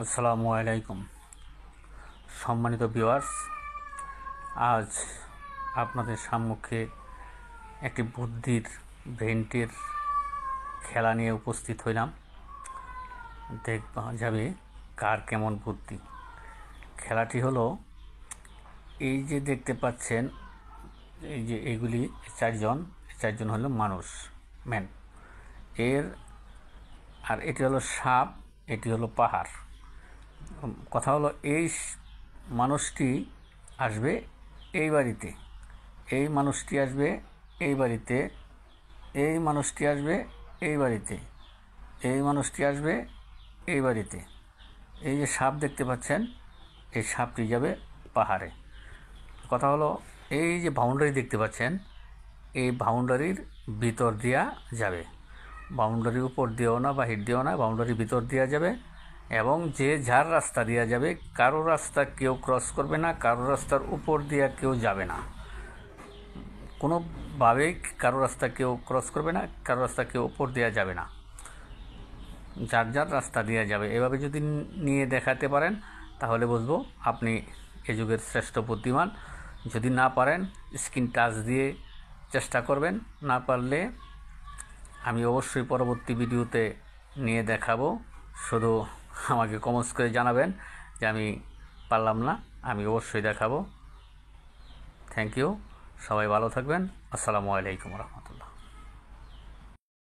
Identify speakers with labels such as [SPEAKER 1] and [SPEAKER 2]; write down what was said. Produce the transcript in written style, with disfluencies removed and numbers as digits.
[SPEAKER 1] আসসালামু আলাইকুম সম্মানিত ভিউয়ার্স, আজ আপনাদের সম্মুখে একটি বুদ্ধির ব্রেনটির খেলা নিয়ে উপস্থিত হইলাম। দেখবা যাবে কার কেমন বুদ্ধি। খেলাটি হলো এই যে দেখতে পাচ্ছেন, এই যে এইগুলি চারজন হলো মানুষ, ম্যান এর, আর এটি হলো সাপ, এটি হলো পাহাড়। কথা হলো এই মানুষটি আসবে এই বাড়িতে, এই মানুষটি আসবে এই বাড়িতে, এই মানুষটি আসবে এই বাড়িতে, এই মানুষটি আসবে এই বাড়িতে। এই যে সাপ দেখতে পাচ্ছেন, এই সাপটি যাবে পাহাড়ে। কথা হলো এই যে বাউন্ডারি দেখতে পাচ্ছেন, এই বাউন্ডারির ভিতর দিয়া যাবে, বাউন্ডারির উপর দিয়েও না বাহির দিয়েও না, বাউন্ডারির ভিতর দেওয়া যাবে। এবং যে যার রাস্তা দেওয়া যাবে, কারো রাস্তা কেউ ক্রস করবে না, কারো রাস্তার উপর দিয়ে কেউ যাবে না, কোনোভাবেই কারো রাস্তা কেউ ক্রস করবে না, কারো রাস্তা কেউ উপর দেওয়া যাবে না, যার যার রাস্তা দেওয়া যাবে। এভাবে যদি নিয়ে দেখাতে পারেন তাহলে বুঝবো আপনি এ যুগের শ্রেষ্ঠ বুদ্ধিমান। যদি না পারেন স্ক্রিন টাচ দিয়ে চেষ্টা করবেন, না পারলে আমি অবশ্যই পরবর্তী ভিডিওতে নিয়ে দেখাবো। শুধু আমাকে কমেন্টস করে জানাবেন যে আমি পারলাম না, আমি অবশ্যই দেখাবো। থ্যাংক ইউ, সবাই ভালো থাকবেন। আসসালামু আলাইকুম রহমতুল্লাহ।